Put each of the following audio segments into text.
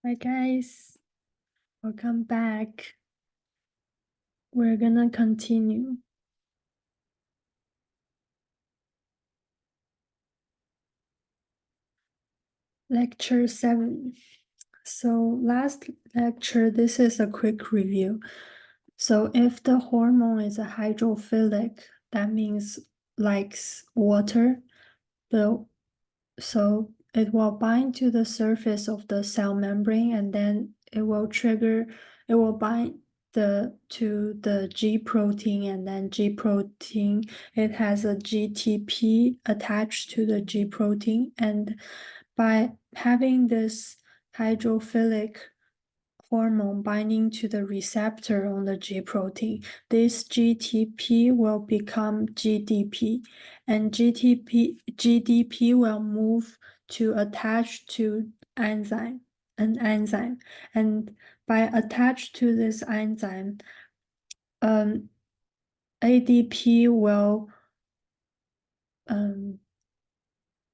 Hi guys, welcome back. We're gonna continue. Lecture 7. So last lecture, this is a quick review. So if the hormone is a hydrophilic, that means likes water. So it will bind to the surface of the cell membrane and then it will bind to the G protein, and then G protein, it has a GTP attached to the G protein, and by having this hydrophilic hormone binding to the receptor on the G protein, this GTP will become GDP, and GDP will move to attach to an enzyme, and by attached to this enzyme, ADP will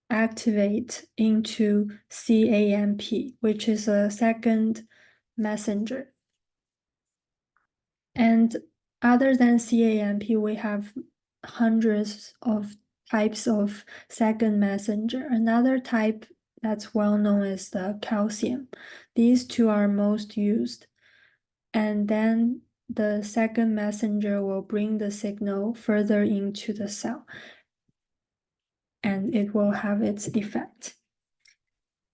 activate into CAMP, which is a second messenger. And other than CAMP, we have hundreds of types of second messenger. Another type that's well known is the calcium. These two are most used. And then the second messenger will bring the signal further into the cell, and it will have its effect.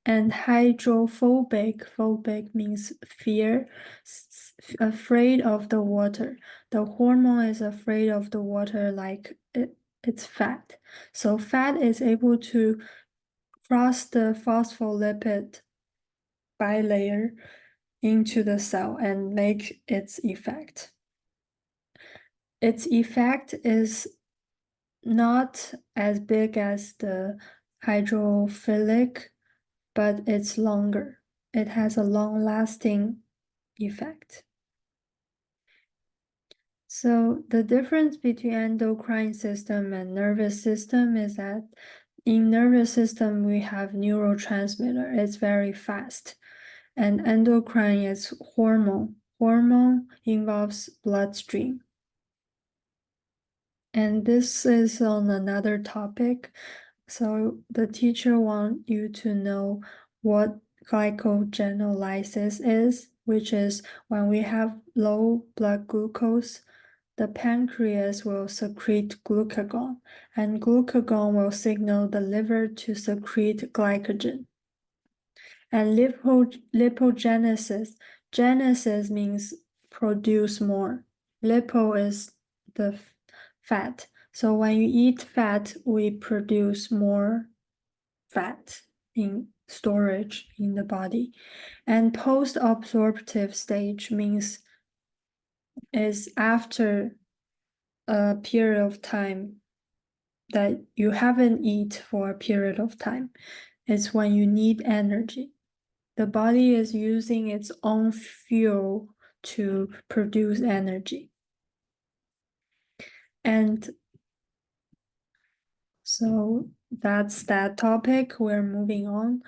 And phobic means fear, afraid of the water. The hormone is afraid of the water like it's fat. So fat is able to cross the phospholipid bilayer into the cell and make its effect. Its effect is not as big as the hydrophilic, but it's longer. It has a long-lasting effect. So the difference between endocrine system and nervous system is that in nervous system, we have neurotransmitter. It's very fast. And endocrine is hormone. Hormone involves bloodstream. And this is on another topic. So the teacher wants you to know what glycogenolysis is, which is when we have low blood glucose, the pancreas will secrete glucagon, and glucagon will signal the liver to secrete glycogen. And lipogenesis, genesis means produce more. Lipo is the fat. So when you eat fat, we produce more fat in storage in the body. And post-absorptive stage means is after a period of time that you haven't eat for a period of time. It's when you need energy. The body is using its own fuel to produce energy. And so that's that topic. We're moving on.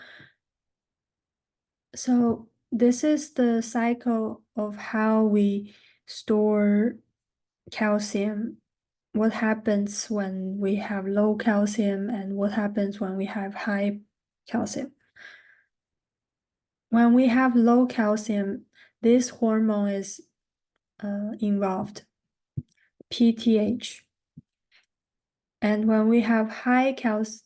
So this is the cycle of how we store calcium. What happens when we have low calcium and what happens when we have high calcium. When we have low calcium, this hormone is involved, PTH. And when we have high calcium,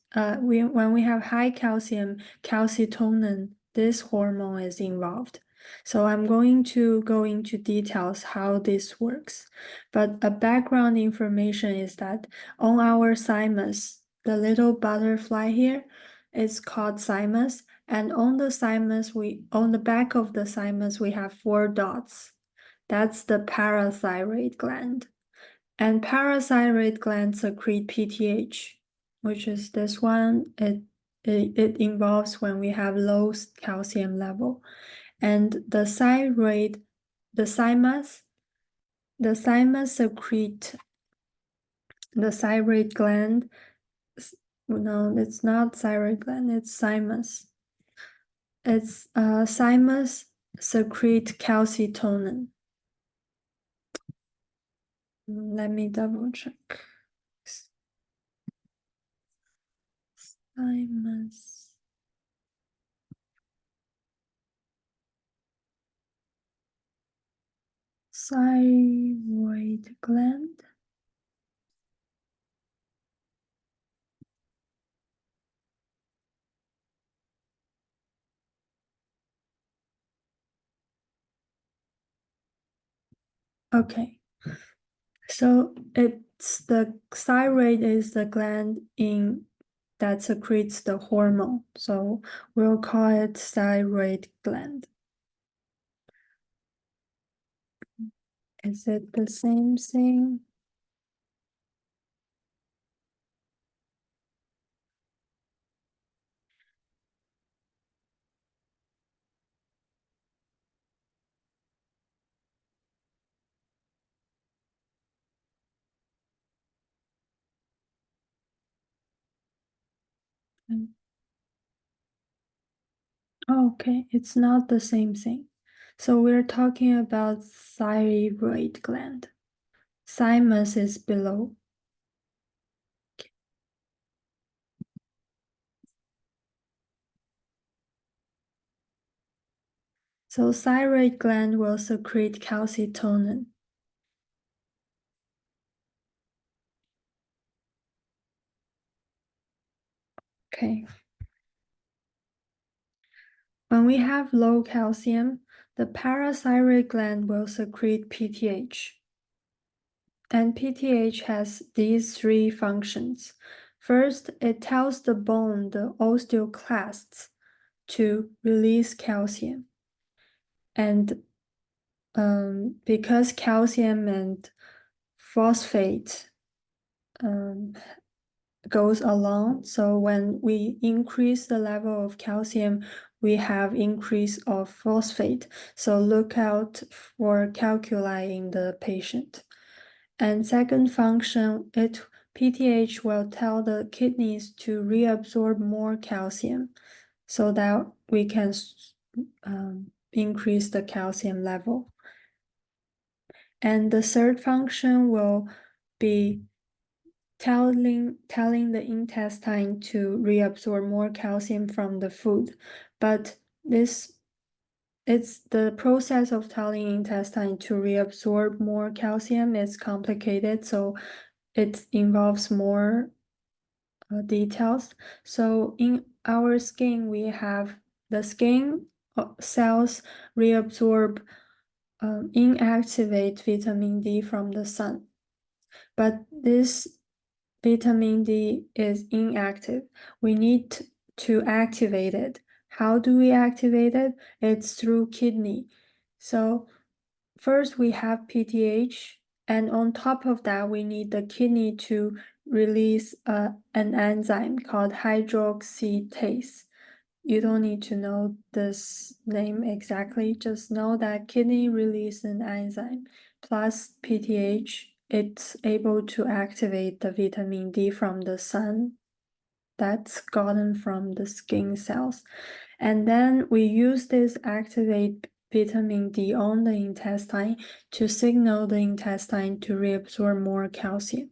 calcitonin, this hormone is involved. So I'm going to go into details how this works. But a background information is that on our thymus, the little butterfly here is called thymus. And on the thymus, on the back of the thymus, we have 4 dots. That's the parathyroid gland. And parathyroid glands secrete PTH, which is this one. It involves when we have low calcium level. And the thymus secrete the thyroid gland. No, it's not thyroid gland, it's thymus. It's thymus secrete calcitonin. Let me double check. Thymus. Thyroid gland. Okay. So it's the thyroid is the gland in that secretes the hormone. So we'll call it thyroid gland. Is it the same thing? Okay, it's not the same thing. So we're talking about thyroid gland. Thymus is below. So thyroid gland will secrete calcitonin. Okay. When we have low calcium, the parathyroid gland will secrete PTH. And PTH has these three functions. First, it tells the bone, the osteoclasts, to release calcium. And because calcium and phosphate goes along, so when we increase the level of calcium, we have increase of phosphate. So look out for calculi in the patient. And second function, PTH will tell the kidneys to reabsorb more calcium so that we can increase the calcium level. And the third function will be telling the intestine to reabsorb more calcium from the food. But it's the process of telling intestine to reabsorb more calcium is complicated, so it involves more details. So in our skin, we have the skin cells reabsorb inactivate vitamin D from the sun. But this vitamin D is inactive. We need to activate it. How do we activate it? It's through kidney. So first we have PTH, and on top of that, we need the kidney to release an enzyme called hydroxytase. You don't need to know this name exactly, just know that kidney release an enzyme plus PTH, it's able to activate the vitamin D from the sun that's gotten from the skin cells. And then we use this activate vitamin D on the intestine to signal the intestine to reabsorb more calcium.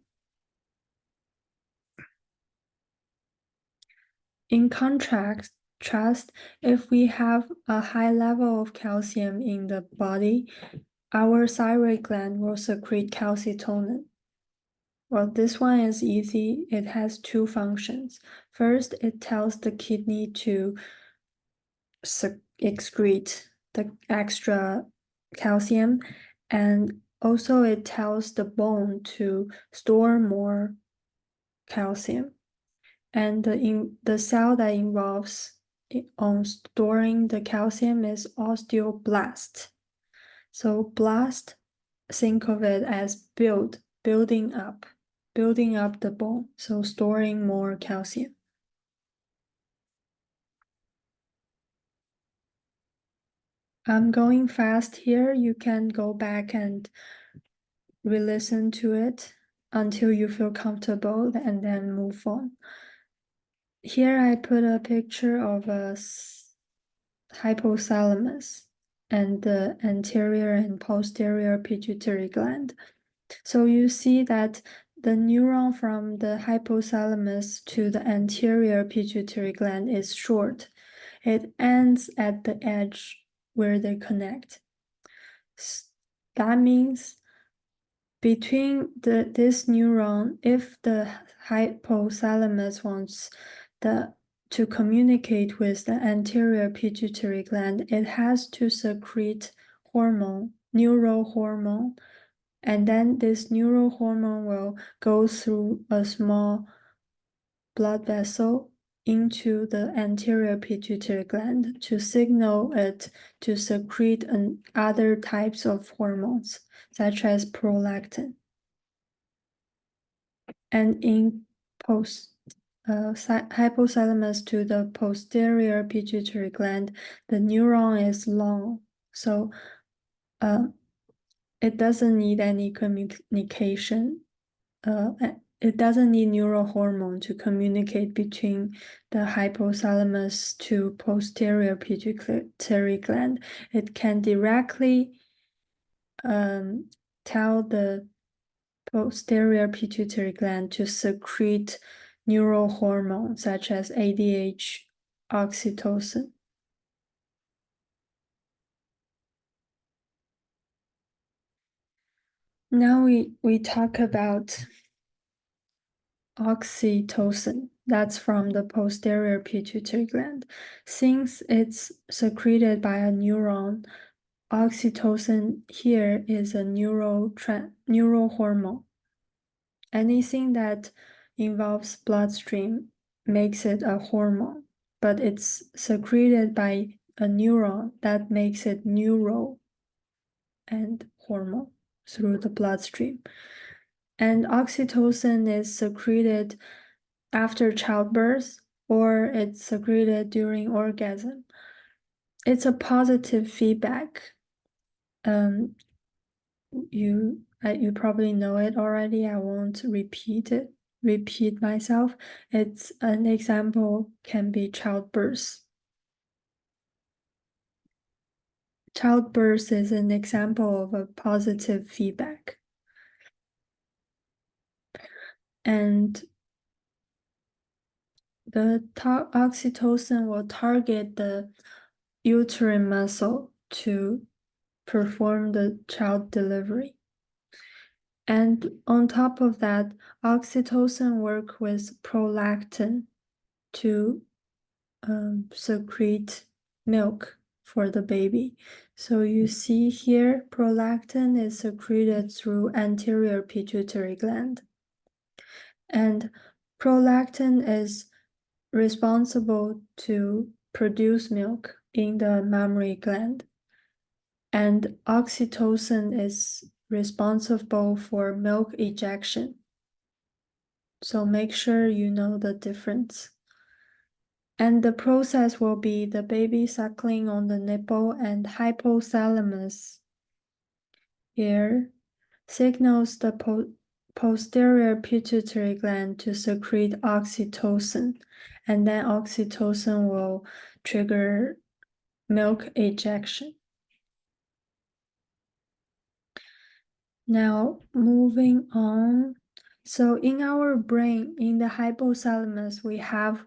In contrast, if we have a high level of calcium in the body, our thyroid gland will secrete calcitonin. Well, this one is easy. It has two functions. First, it tells the kidney to excrete the extra calcium, and also it tells the bone to store more calcium. And the cell that involves on storing the calcium is osteoblast. So blast, think of it as building up the bone, so storing more calcium. I'm going fast here. You can go back and re-listen to it until you feel comfortable and then move on. Here I put a picture of a hypothalamus and the anterior and posterior pituitary gland. So you see that the neuron from the hypothalamus to the anterior pituitary gland is short. It ends at the edge where they connect. That means between this neuron, if the hypothalamus wants to communicate with the anterior pituitary gland, it has to secrete hormone, neurohormone, and then this neurohormone will go through a small blood vessel into the anterior pituitary gland to signal it to secrete other types of hormones, such as prolactin. And in hypothalamus to the posterior pituitary gland, the neuron is long, so it doesn't need any communication. It doesn't need neurohormone to communicate between the hypothalamus to posterior pituitary gland. It can directly tell the posterior pituitary gland to secrete neurohormones such as ADH, oxytocin. Now we talk about oxytocin. That's from the posterior pituitary gland. Since it's secreted by a neuron, oxytocin here is a neurohormone. Anything that involves bloodstream makes it a hormone, but it's secreted by a neuron that makes it neuro and hormone through the bloodstream. And oxytocin is secreted after childbirth or it's secreted during orgasm. It's a positive feedback. You probably know it already. I won't repeat myself. It's an example can be childbirth. Childbirth is an example of a positive feedback. And the oxytocin will target the uterine muscle to perform the child delivery. And on top of that, oxytocin work with prolactin to secrete milk for the baby. So you see here, prolactin is secreted through anterior pituitary gland. And prolactin is responsible to produce milk in the mammary gland. And oxytocin is responsible for milk ejection. So make sure you know the difference. And the process will be the baby suckling on the nipple and hypothalamus here signals the posterior pituitary gland to secrete oxytocin, and then oxytocin will trigger milk ejection. Now, moving on. So in our brain, in the hypothalamus, we have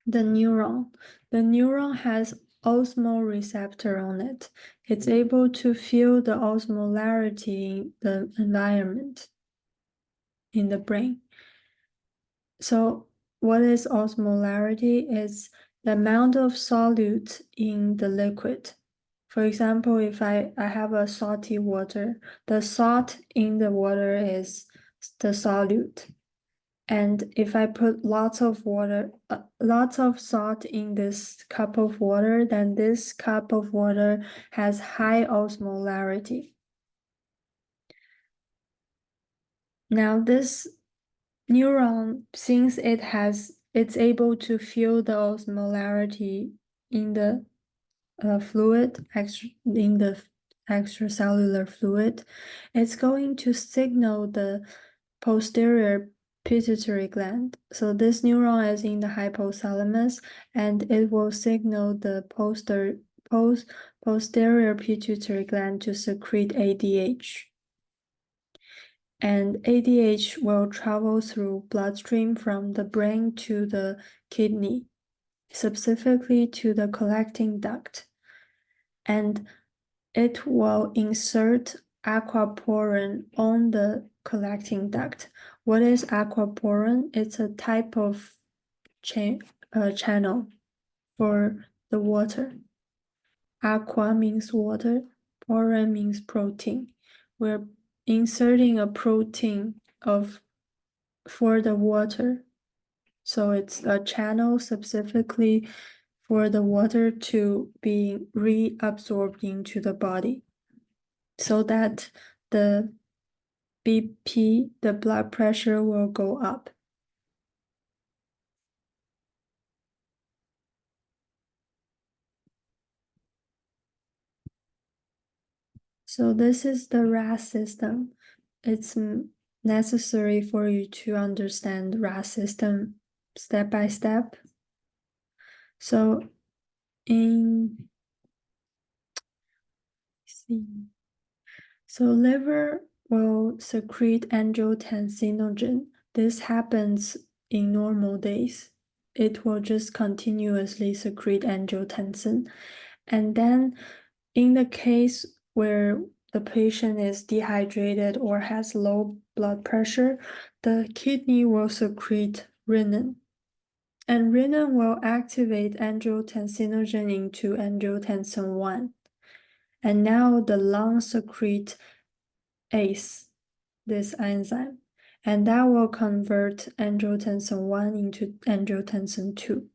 the neuron. The neuron has osmoreceptor on it. It's able to feel the osmolarity in the environment in the brain. So what is osmolarity? It's the amount of solute in the liquid. For example, if I have a salty water, the salt in the water is the solute. And if I put lots of salt in this cup of water, then this cup of water has high osmolarity. Now this neuron, since it's able to feel the osmolarity in the fluid, in the extracellular fluid, it's going to signal the posterior pituitary gland. So this neuron is in the hypothalamus and it will signal the posterior pituitary gland to secrete ADH. And ADH will travel through bloodstream from the brain to the kidney, specifically to the collecting duct. And it will insert aquaporin on the collecting duct. What is aquaporin? It's a type of channel for the water. Aqua means water, porin means protein. We're inserting a protein for the water. So it's a channel specifically for the water to be reabsorbed into the body so that the BP, the blood pressure, will go up. So this is the RAS system. It's necessary for you to understand the RAS system step by step. So liver will secrete angiotensinogen. This happens in normal days. It will just continuously secrete angiotensin. And then in the case where the patient is dehydrated or has low blood pressure, the kidney will secrete renin. And renin will activate angiotensinogen into angiotensin 1. And now the lungs secrete ACE, this enzyme, and that will convert angiotensin 1 into angiotensin 2.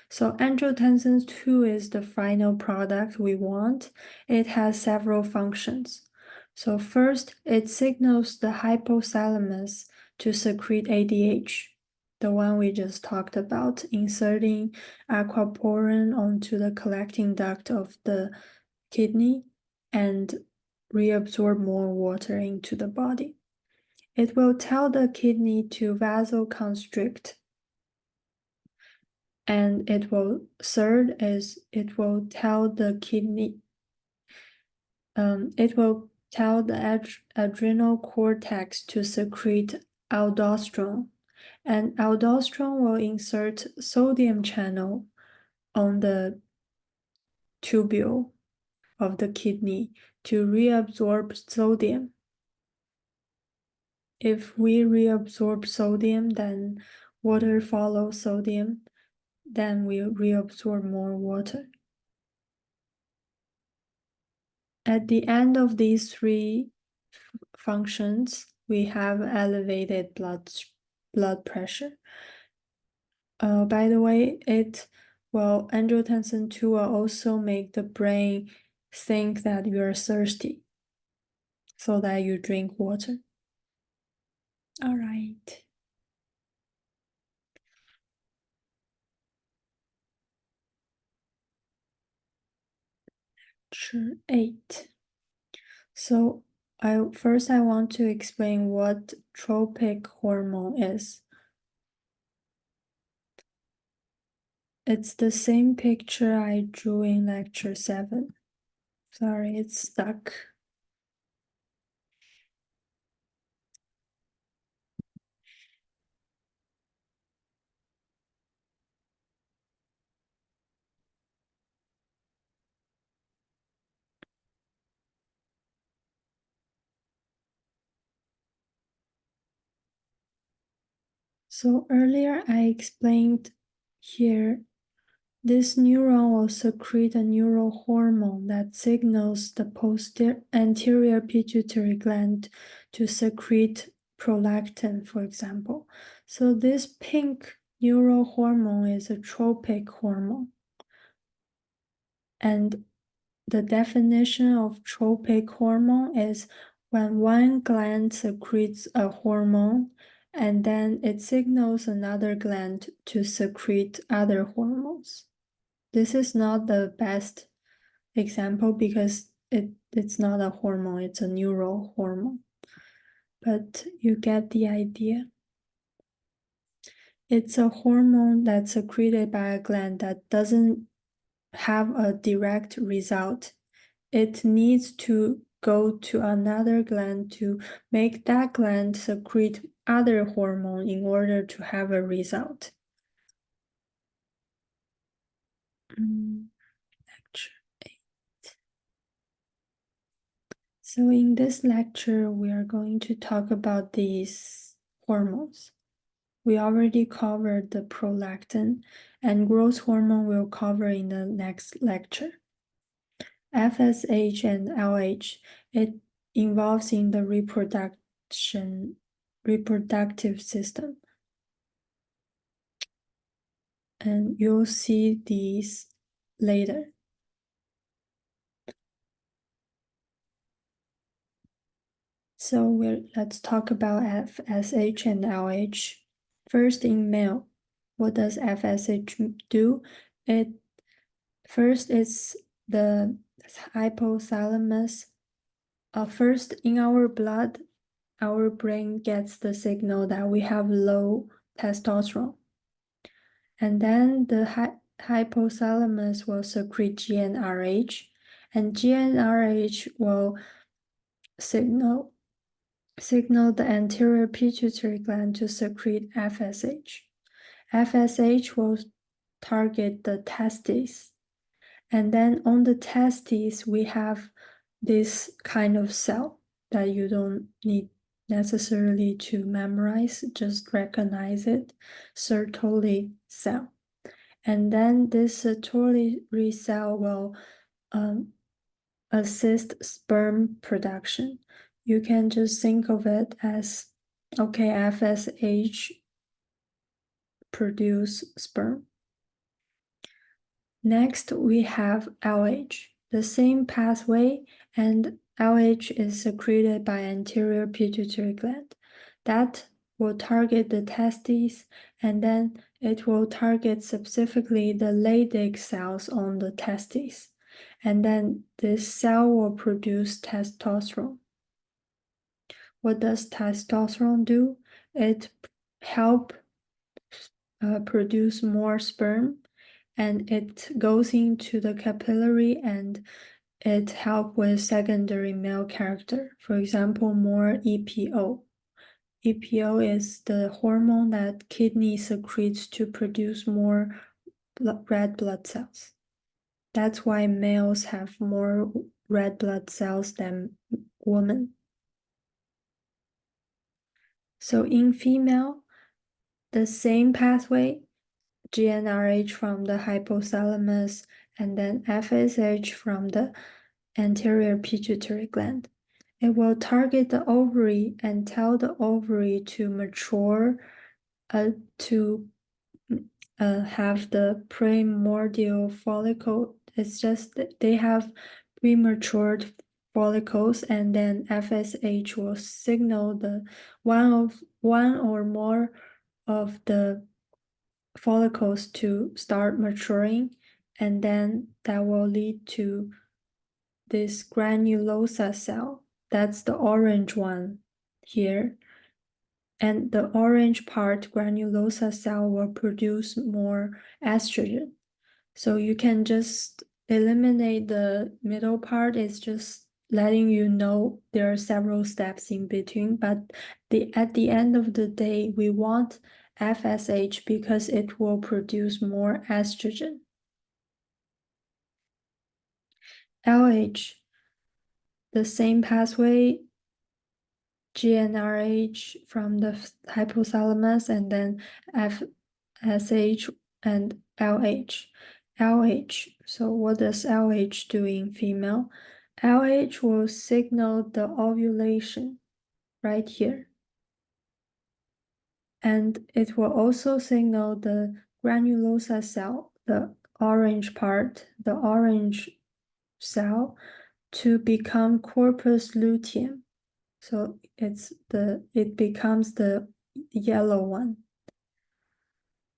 So angiotensin 2 is the final product we want. It has several functions. So first, it signals the hypothalamus to secrete ADH, the one we just talked about, inserting aquaporin onto the collecting duct of the kidney and reabsorb more water into the body. It will tell the kidney to vasoconstrict. And third is it will tell the kidney, it will tell the adrenal cortex to secrete aldosterone. And aldosterone will insert sodium channel on the tubule of the kidney to reabsorb sodium. If we reabsorb sodium, then water follows sodium, then we reabsorb more water. At the end of these three functions, we have elevated blood pressure. By the way, angiotensin 2 will also make the brain think that you're thirsty, so that you drink water. All right. Lecture 8. So I want to explain what tropic hormone is. It's the same picture I drew in lecture 7. Sorry, it's stuck. So earlier I explained here, this neuron will secrete a neurohormone that signals the anterior pituitary gland to secrete prolactin, for example. So this pink neurohormone is a tropic hormone. And the definition of tropic hormone is when one gland secretes a hormone and then it signals another gland to secrete other hormones. This is not the best example because it's not a hormone, it's a neural hormone. But you get the idea. It's a hormone that's secreted by a gland that doesn't have a direct result. It needs to go to another gland to make that gland secrete other hormone in order to have a result. Lecture 8. So in this lecture, we are going to talk about these hormones. We already covered the prolactin, and growth hormone we'll cover in the next lecture. FSH and LH, it involves in the reproductive system. And you'll see these later. So let's talk about FSH and LH. First, in male, what does FSH do? First, it's the hypothalamus. First, in our blood, our brain gets the signal that we have low testosterone. And then the hypothalamus will secrete GnRH, and GnRH will signal the anterior pituitary gland to secrete FSH. FSH will target the testes. And then on the testes, we have this kind of cell that you don't need necessarily to memorize, just recognize it, Sertoli cell. And then this Sertoli cell will assist sperm production. You can just think of it as, okay, FSH produce sperm. Next, we have LH, the same pathway, and LH is secreted by anterior pituitary gland. That will target the testes, and then it will target specifically the Leydig cells on the testes. And then this cell will produce testosterone. What does testosterone do? It helps produce more sperm, and it goes into the capillary and it helps with secondary male character. For example, more EPO. EPO is the hormone that kidney secretes to produce more red blood cells. That's why males have more red blood cells than women. So in female, the same pathway, GnRH from the hypothalamus, and then FSH from the anterior pituitary gland. It will target the ovary and tell the ovary to mature, to have the primordial follicle. It's just that they have premature follicles, and then FSH will signal the one or more of the follicles to start maturing, and then that will lead to this granulosa cell. That's the orange one here. And the orange part, granulosa cell, will produce more estrogen. So you can just eliminate the middle part. It's just letting you know there are several steps in between, but at the end of the day, we want FSH because it will produce more estrogen. LH, the same pathway, GnRH from the hypothalamus, and then FSH and LH. LH, so what does LH do in female? LH will signal the ovulation right here. And it will also signal the granulosa cell, the orange part, the orange cell, to become corpus luteum. So it becomes the yellow one.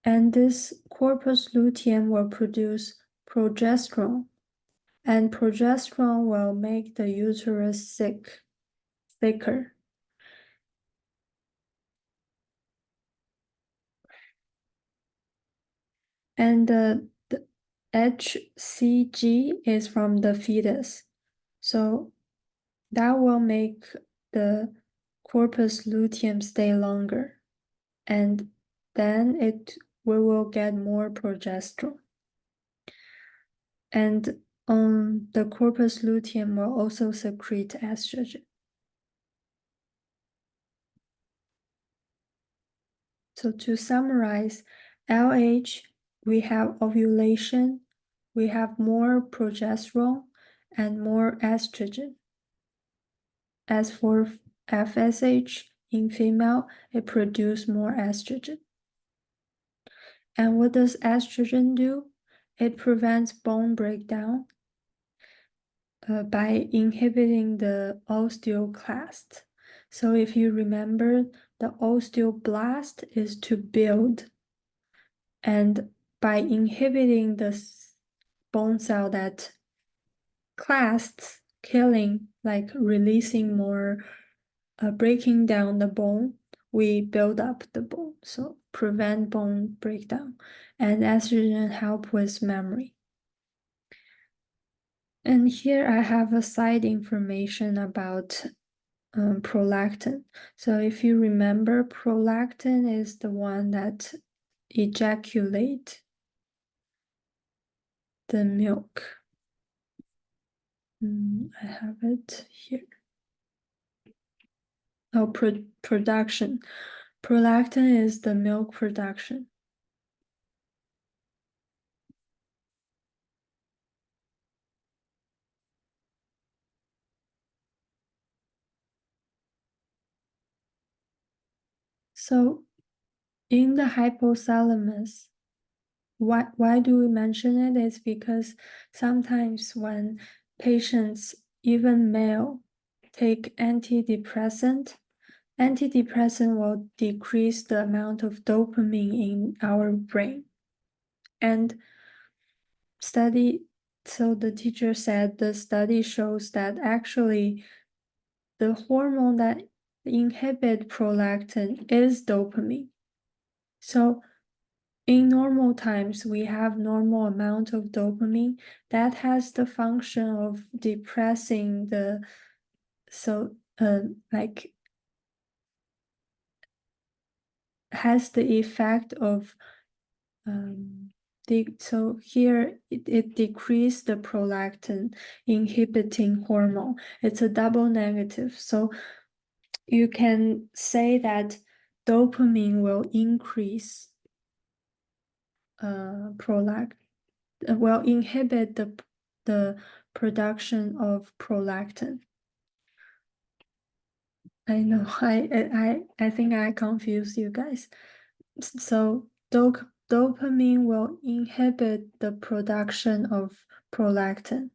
And this corpus luteum will produce progesterone, and progesterone will make the uterus thicker. And the HCG is from the fetus. So that will make the corpus luteum stay longer. And then we will get more progesterone. And the corpus luteum will also secrete estrogen. So to summarize, LH, we have ovulation, we have more progesterone and more estrogen. As for FSH in female, it produces more estrogen. And what does estrogen do? It prevents bone breakdown by inhibiting the osteoclast. So if you remember, the osteoblast is to build, and by inhibiting the bone cell that clasts, killing, like releasing more, breaking down the bone, we build up the bone, so prevent bone breakdown. And estrogen help with memory. And here I have a side information about prolactin. So if you remember, prolactin is the one that ejaculate the milk. I have it here. Oh, production. Prolactin is the milk production. So in the hypothalamus, why do we mention it? Is because sometimes when patients, even male, take antidepressant will decrease the amount of dopamine in our brain. And so the teacher said the study shows that actually the hormone that inhibit prolactin is dopamine. So in normal times, we have normal amount of dopamine that has the function of depressing the, has the effect of, so here it decreased the prolactin inhibiting hormone. It's a double negative. So you can say that dopamine will increase will inhibit the production of prolactin. I know, I think I confused you guys. So dopamine will inhibit the production of prolactin.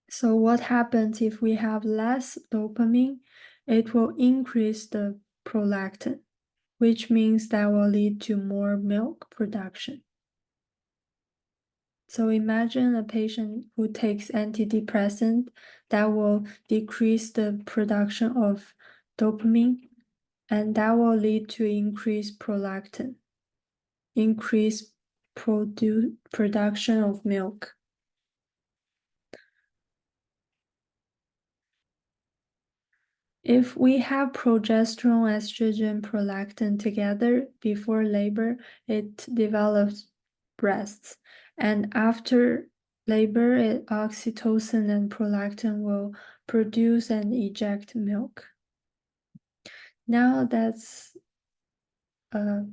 So what happens if we have less dopamine? It will increase the prolactin, which means that will lead to more milk production. So imagine a patient who takes antidepressant that will decrease the production of dopamine, and that will lead to increased prolactin, increased production of milk. If we have progesterone, estrogen, prolactin together before labor, it develops breasts. And after labor, oxytocin and prolactin will produce and eject milk. Now that's a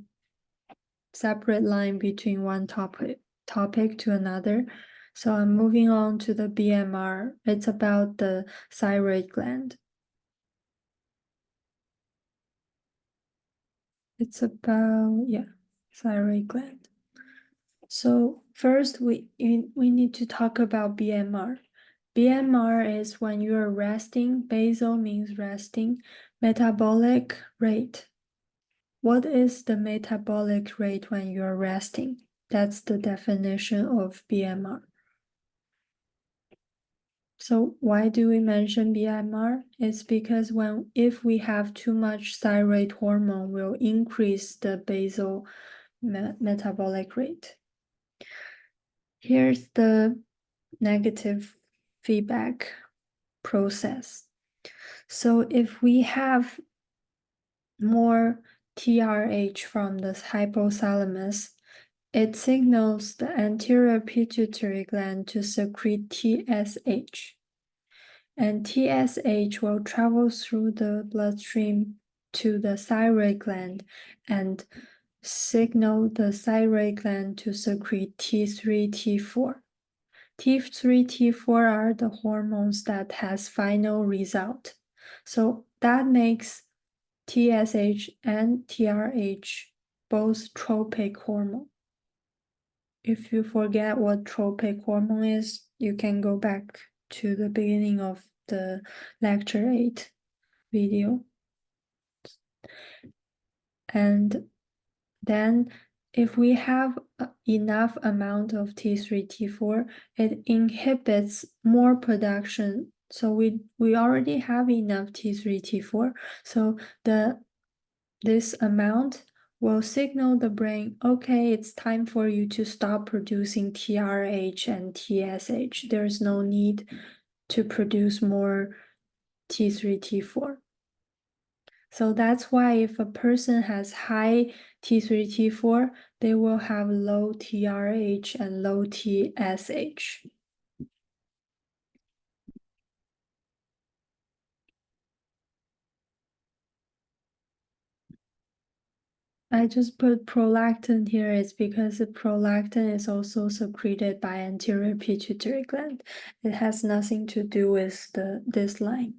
separate line between one topic to another. So I'm moving on to the BMR. It's about the thyroid gland. It's about, thyroid gland. So first we need to talk about BMR. BMR is when you are resting. Basal means resting. Metabolic rate. What is the metabolic rate when you are resting? That's the definition of BMR. So why do we mention BMR? It's because if we have too much thyroid hormone, will increase the basal metabolic rate. Here's the negative feedback process. So if we have more TRH from the hypothalamus, it signals the anterior pituitary gland to secrete TSH. And TSH will travel through the bloodstream to the thyroid gland and signal the thyroid gland to secrete T3, T4. T3, T4 are the hormones that has final result. So that makes TSH and TRH both tropic hormone. If you forget what tropic hormone is, you can go back to the beginning of the lecture 8 video. And then if we have enough amount of T3, T4, it inhibits more production. So we already have enough T3, T4. So this amount will signal the brain, okay, it's time for you to stop producing TRH and TSH. There's no need to produce more T3, T4. So that's why if a person has high T3, T4, they will have low TRH and low TSH. I just put prolactin here is because the prolactin is also secreted by anterior pituitary gland. It has nothing to do with this line.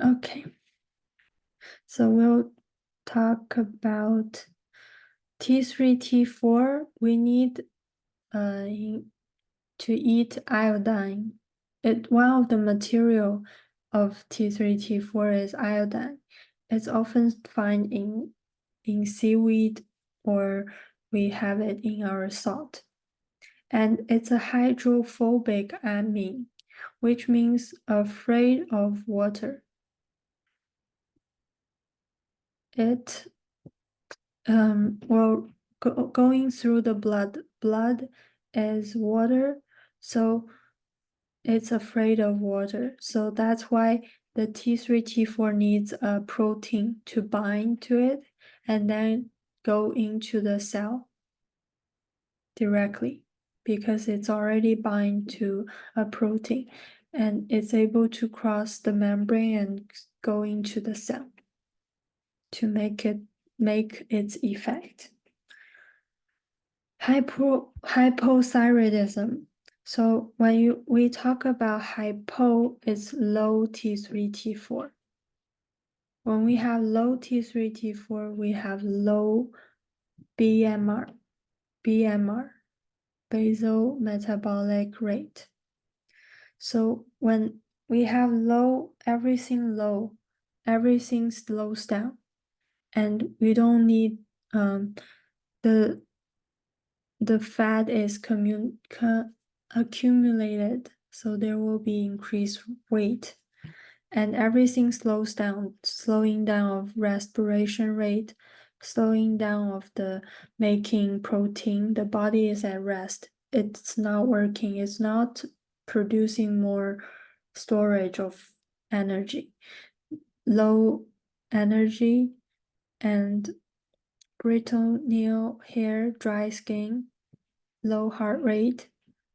Okay. So we'll talk about T3, T4. We need to eat iodine. One of the material of T3, T4 is iodine. It's often found in seaweed, or we have it in our salt. And it's a hydrophobic amine, which means afraid of water. It going through the blood is water, so it's afraid of water. So that's why the T3, T4 needs a protein to bind to it and then go into the cell directly, because it's already bind to a protein and it's able to cross the membrane and go into the cell to make its effect. Hypothyroidism. So when we talk about hypo, it's low T3, T4. When we have low T3, T4, we have low BMR, basal metabolic rate. So when we have low, everything slows down, and we don't need the fat is accumulated, so there will be increased weight, and everything slows down, slowing down of respiration rate, slowing down of the making protein. The body is at rest. It's not working. It's not producing more storage of energy. Low energy and brittle nail hair, dry skin, low heart rate,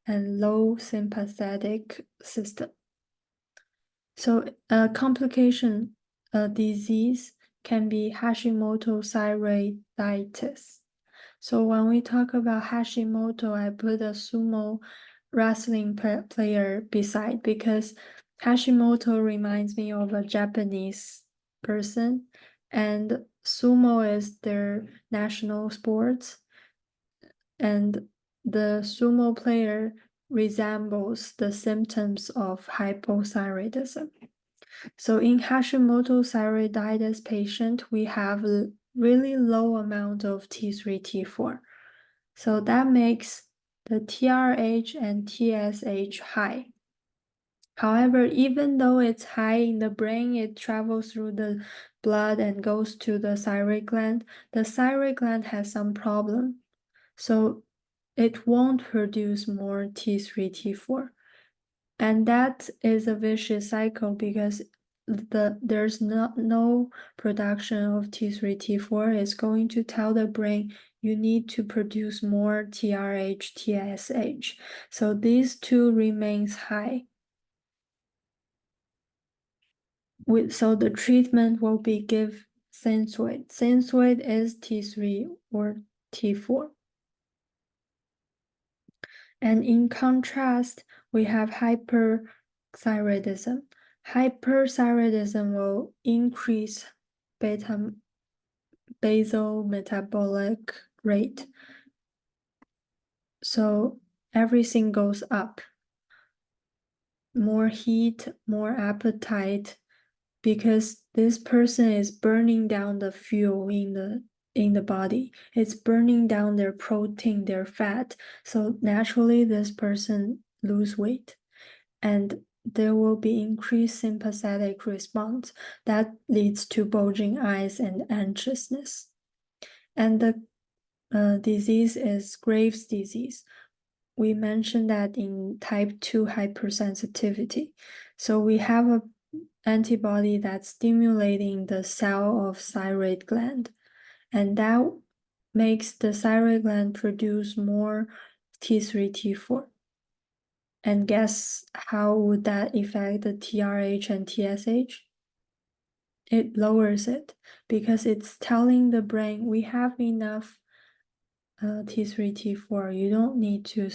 and low sympathetic system. So a complication, a disease can be Hashimoto thyroiditis. So when we talk about Hashimoto, I put a sumo wrestling player beside, because Hashimoto reminds me of a Japanese person, and sumo is their national sports, and the sumo player resembles the symptoms of hypothyroidism. So in Hashimoto thyroiditis patient, we have really low amount of T3, T4. So that makes the TRH and TSH high. However, even though it's high in the brain, it travels through the blood and goes to the thyroid gland. The thyroid gland has some problem, so it won't produce more T3, T4. And that is a vicious cycle because there's no production of T3, T4 is going to tell the brain you need to produce more TRH, TSH. So these two remains high. So the treatment will be give Synthroid. Synthroid is T3 or T4. And in contrast, we have hyperthyroidism. Hyperthyroidism will increase basal metabolic rate. So everything goes up. More heat, more appetite, because this person is burning down the fuel in the body. It's burning down their protein, their fat. So naturally, this person lose weight. And there will be increased sympathetic response that leads to bulging eyes and anxiousness. And the disease is Graves' disease. We mentioned that in type 2 hypersensitivity. So we have an antibody that's stimulating the cell of thyroid gland, and that makes the thyroid gland produce more T3, T4. And guess how would that affect the TRH and TSH? It lowers it because it's telling the brain we have enough T3, T4. You don't need to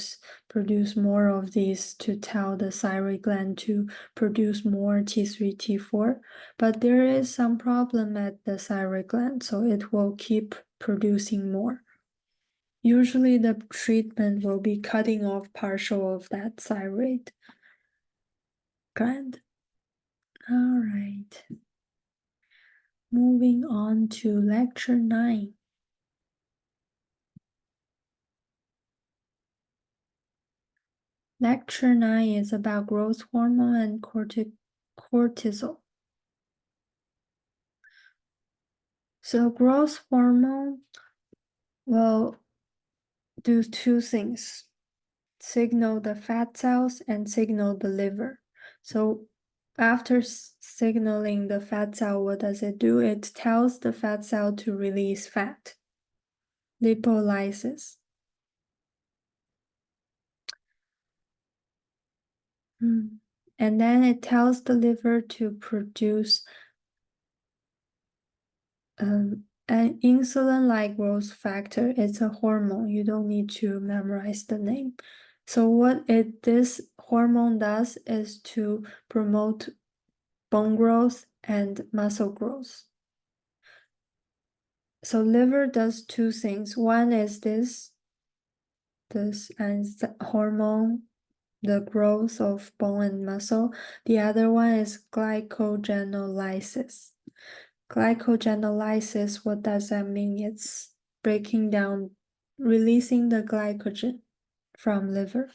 produce more of these to tell the thyroid gland to produce more T3, T4. But there is some problem at the thyroid gland, so it will keep producing more. Usually the treatment will be cutting off partial of that thyroid gland. All right. Moving on to lecture 9. Lecture 9 is about growth hormone and cortisol. So growth hormone will do two things: signal the fat cells and signal the liver. So after signaling the fat cell, what does it do? It tells the fat cell to release fat, lipolysis. And then it tells the liver to produce an insulin-like growth factor. It's a hormone. You don't need to memorize the name. So what this hormone does is to promote bone growth and muscle growth. So liver does two things. One is this and hormone, the growth of bone and muscle. The other one is glycogenolysis. Glycogenolysis, what does that mean? It's breaking down, releasing the glycogen from liver.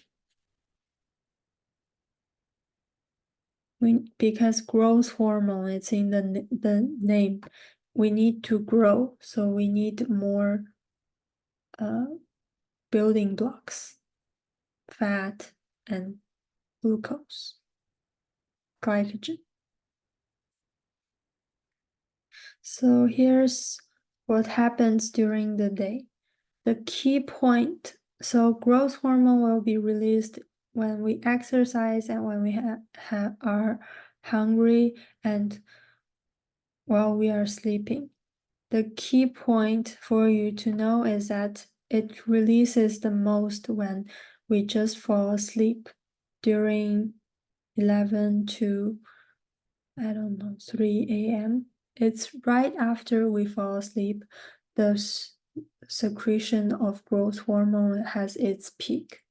Because growth hormone, it's in the name. We need to grow, so we need more building blocks, fat and glucose, glycogen. So here's what happens during the day. The key point, so growth hormone will be released when we exercise and when we are hungry and while we are sleeping. The key point for you to know is that it releases the most when we just fall asleep during 11 to, 3 a.m. It's right after we fall asleep, the secretion of growth hormone has its peak.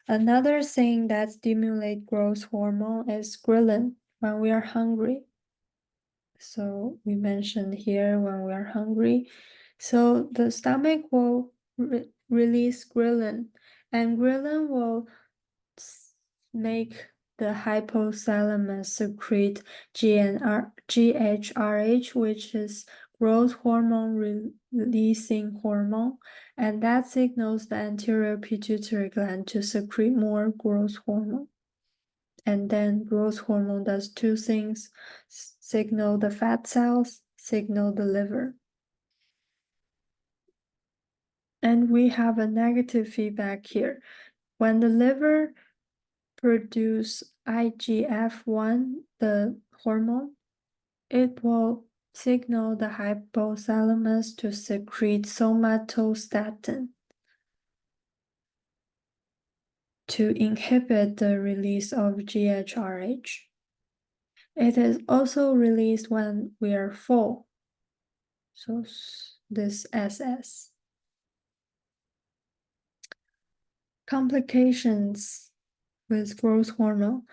Another thing that stimulates growth hormone is ghrelin when we are hungry. So we mentioned here when we are hungry. So the stomach will release ghrelin, and ghrelin will make the hypothalamus secrete GHRH, which is growth hormone releasing hormone, and that signals the anterior pituitary gland to secrete more growth hormone. And then growth hormone does two things: signal the fat cells, signal the liver. And we have a negative feedback here. When the liver produce IGF-1, the hormone, it will signal the hypothalamus to secrete somatostatin to inhibit the release of GHRH. It is also released when we are full, so this SS. Complications with growth hormone.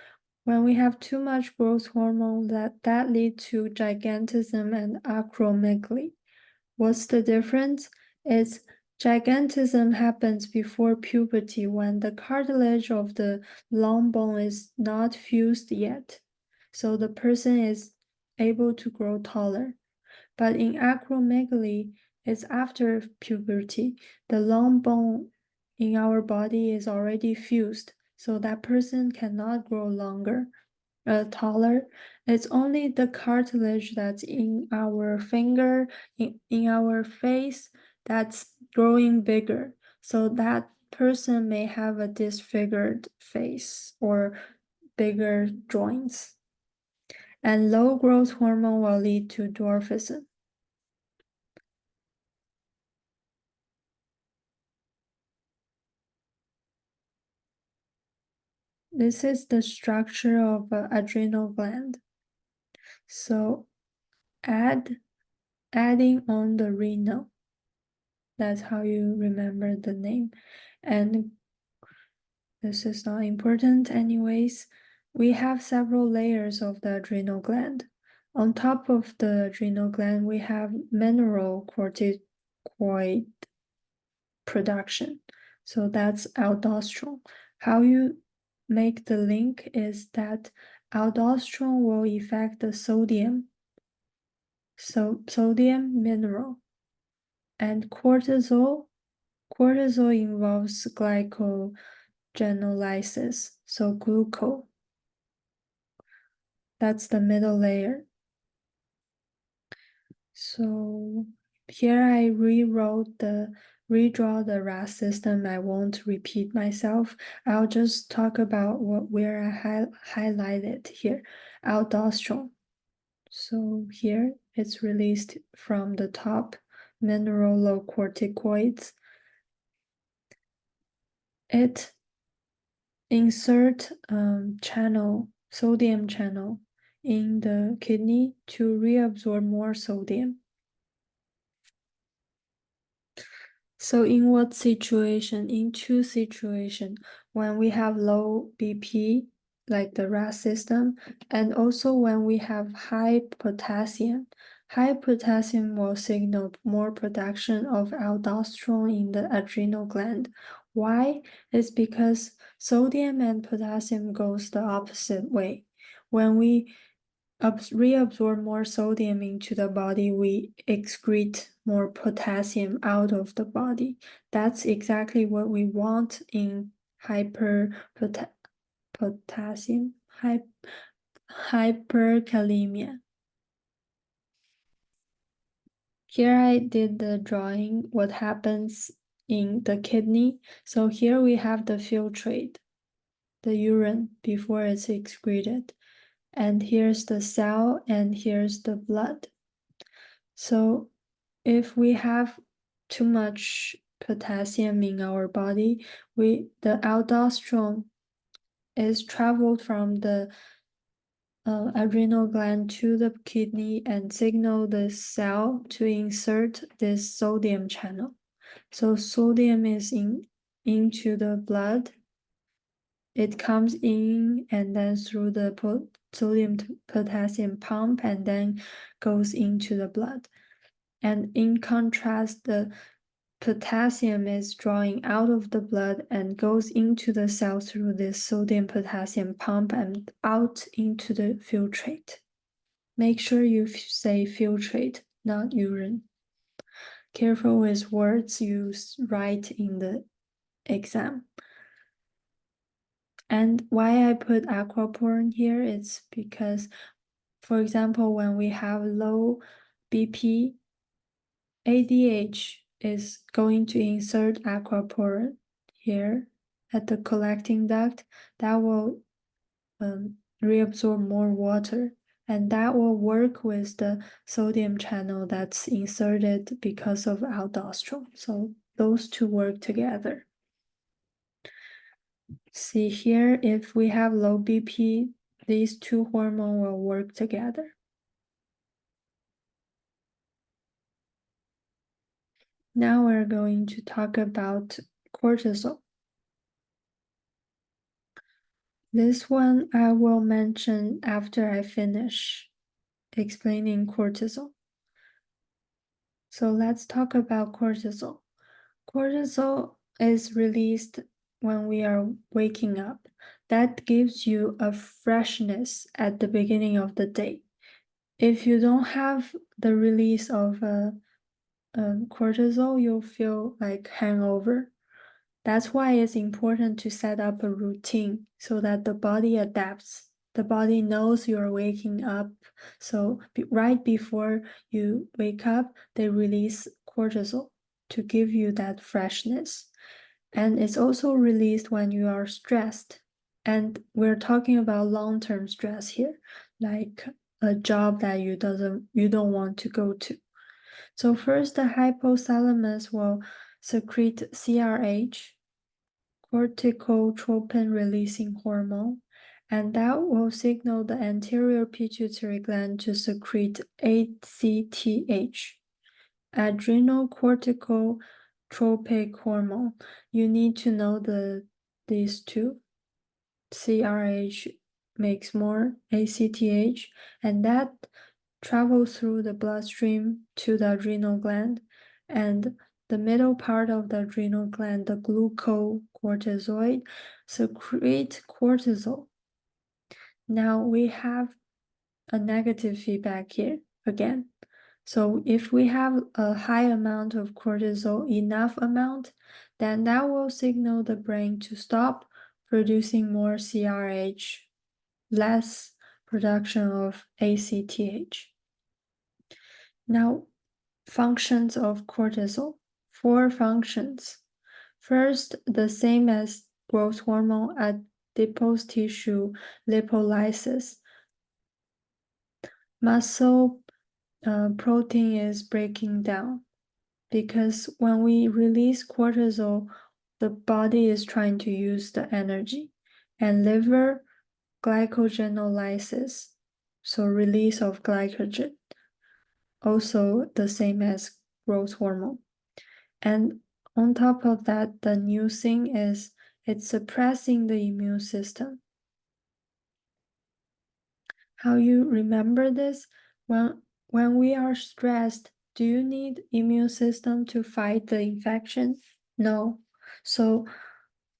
When we have too much growth hormone, that leads to gigantism and acromegaly. What's the difference? It's gigantism happens before puberty when the cartilage of the long bone is not fused yet. So the person is able to grow taller. But in acromegaly, it's after puberty. The long bone in our body is already fused, so that person cannot grow taller. It's only the cartilage that's in our finger, in our face, that's growing bigger. So that person may have a disfigured face or bigger joints. And low growth hormone will lead to dwarfism. This is the structure of an adrenal gland. So adding on the renal. That's how you remember the name. And this is not important anyways. We have several layers of the adrenal gland. On top of the adrenal gland, we have mineral corticoid production. So that's aldosterone. How you make the link is that aldosterone will affect the sodium, so sodium mineral, and cortisol involves glycogenolysis, so glucose. That's the middle layer. So here I redraw the RAS system. I won't repeat myself. I'll just talk about where I highlighted here. Aldosterone. So here it's released from the top mineralocorticoids. It insert sodium channel in the kidney to reabsorb more sodium. So in what situation? In two situations, when we have low BP, like the RAS system, and also when we have high potassium. High potassium will signal more production of aldosterone in the adrenal gland. Why? It's because sodium and potassium goes the opposite way. When we reabsorb more sodium into the body, we excrete more potassium out of the body. That's exactly what we want in hyperkalemia. Here I did the drawing, what happens in the kidney. So here we have the filtrate, the urine before it's excreted. And here's the cell, and here's the blood. So if we have too much potassium in our body, the aldosterone is traveled from the adrenal gland to the kidney and signal the cell to insert this sodium channel. So sodium is into the blood. It comes in and then through the sodium to potassium pump and then goes into the blood. And in contrast, the potassium is drawing out of the blood and goes into the cell through this sodium potassium pump and out into the filtrate. Make sure you say filtrate, not urine. Careful with words you write in the exam. And why I put aquaporin here is because, for example, when we have low BP, ADH is going to insert aquaporin here at the collecting duct. That will reabsorb more water, and that will work with the sodium channel that's inserted because of aldosterone. So those two work together. See here, if we have low BP, these two hormones will work together. Now we're going to talk about cortisol. This one I will mention after I finish explaining cortisol. So let's talk about cortisol. Cortisol is released when we are waking up. That gives you a freshness at the beginning of the day. If you don't have the release of cortisol, you'll feel like hangover. That's why it's important to set up a routine so that the body adapts. The body knows you're waking up. So right before you wake up, they release cortisol to give you that freshness. And it's also released when you are stressed. And we're talking about long-term stress here, like a job that you don't want to go to. So first, the hypothalamus will secrete CRH, corticotropin releasing hormone, and that will signal the anterior pituitary gland to secrete ACTH, adrenal corticotropic hormone. You need to know these two. CRH makes more ACTH, and that travels through the bloodstream to the adrenal gland, and the middle part of the adrenal gland, the glucocorticoid, secrete cortisol. Now we have a negative feedback here again. So if we have a high amount of cortisol, enough amount, then that will signal the brain to stop producing more CRH, less production of ACTH. Now, functions of cortisol. 4 functions. First, the same as growth hormone, adipose tissue lipolysis. Muscle protein is breaking down because when we release cortisol, the body is trying to use the energy, and liver glycogenolysis, so release of glycogen, also the same as growth hormone. And on top of that, the new thing is it's suppressing the immune system. How you remember this? When we are stressed, do you need immune system to fight the infection? No. So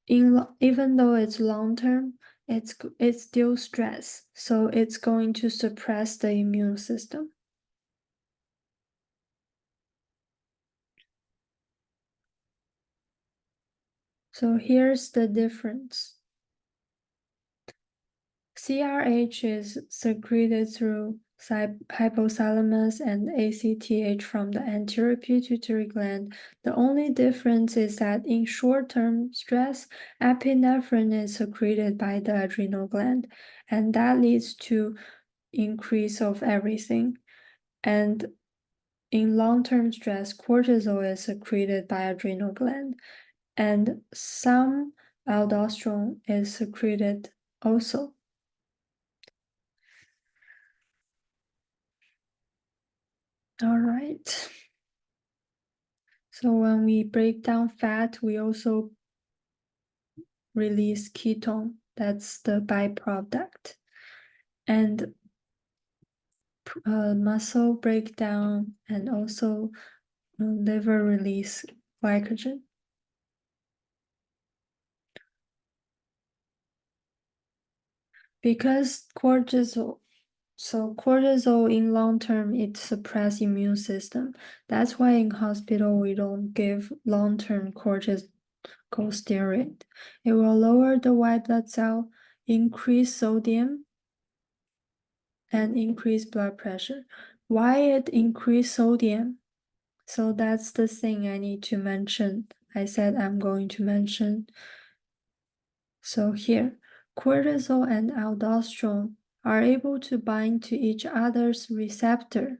even though it's long term, it's still stress. So it's going to suppress the immune system. So here's the difference. CRH is secreted through hypothalamus and ACTH from the anterior pituitary gland. The only difference is that in short-term stress, epinephrine is secreted by the adrenal gland, and that leads to increase of everything. And in long-term stress, cortisol is secreted by adrenal gland, and some aldosterone is secreted also. All right. So when we break down fat, we also release ketone. That's the byproduct. And muscle breakdown and also liver release glycogen. Because cortisol in long term, it suppresses immune system. That's why in hospital, we don't give long-term corticosteroid. It will lower the white blood cell, increase sodium, and increase blood pressure. Why it increase sodium? So that's the thing I need to mention. I said I'm going to mention. So here, cortisol and aldosterone are able to bind to each other's receptor.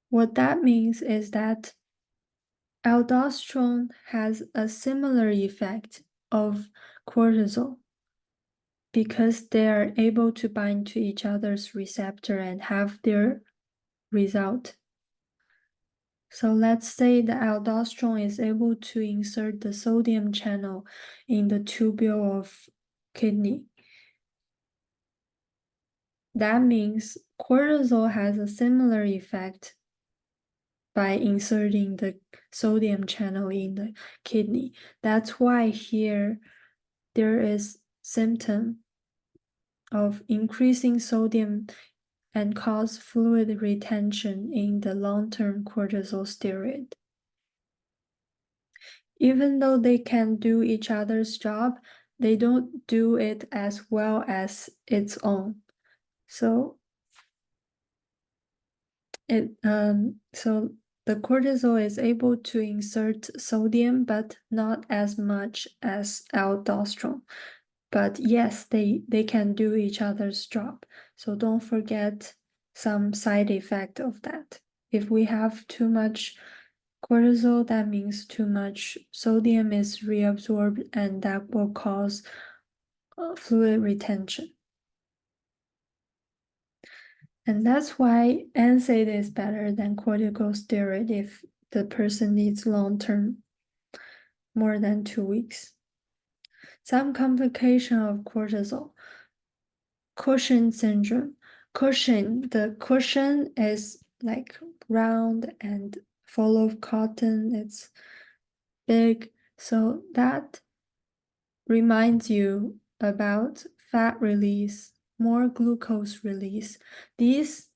What that means is that aldosterone has a similar effect of cortisol because they are able to bind to each other's receptor and have their result. So let's say the aldosterone is able to insert the sodium channel in the tubule of kidney. That means cortisol has a similar effect by inserting the sodium channel in the kidney. That's why here there is symptom of increasing sodium and cause fluid retention in the long-term cortisol steroid. Even though they can do each other's job, they don't do it as well as its own. So the cortisol is able to insert sodium, but not as much as aldosterone. But yes, they can do each other's job. So don't forget some side effect of that. If we have too much cortisol, that means too much sodium is reabsorbed, and that will cause fluid retention. And that's why NSAID is better than corticosteroid if the person needs long-term, more than 2 weeks. Some complication of cortisol. Cushing syndrome. The cushion is like round and full of cotton. It's big. So that reminds you about fat release, more glucose release. These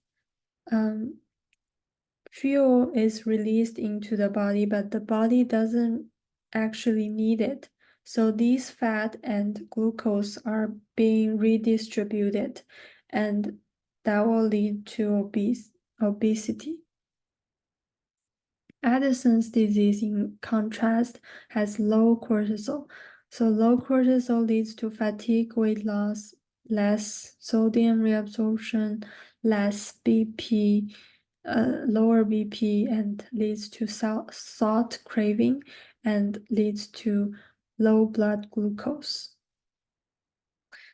fuel is released into the body, but the body doesn't actually need it. So these fat and glucose are being redistributed, and that will lead to obesity. Addison's disease, in contrast, has low cortisol. So low cortisol leads to fatigue, weight loss, less sodium reabsorption, less BP, lower BP, and leads to salt craving and leads to low blood glucose.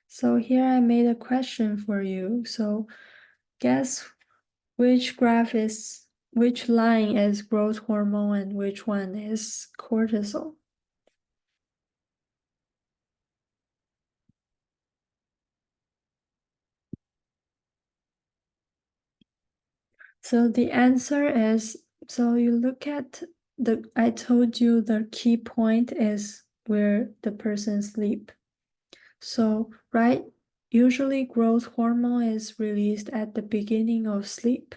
So here I made a question for you. So guess which line is growth hormone and which one is cortisol? So the answer is, so you look at I told you the key point is where the person sleep. So, right, usually growth hormone is released at the beginning of sleep.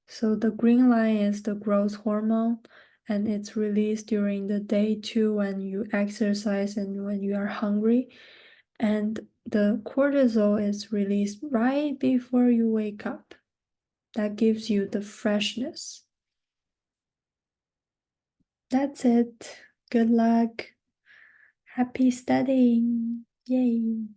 So the green line is the growth hormone, and it's released during the day too when you exercise and when you are hungry. And the cortisol is released right before you wake up. That gives you the freshness. That's it. Good luck. Happy studying. Yay.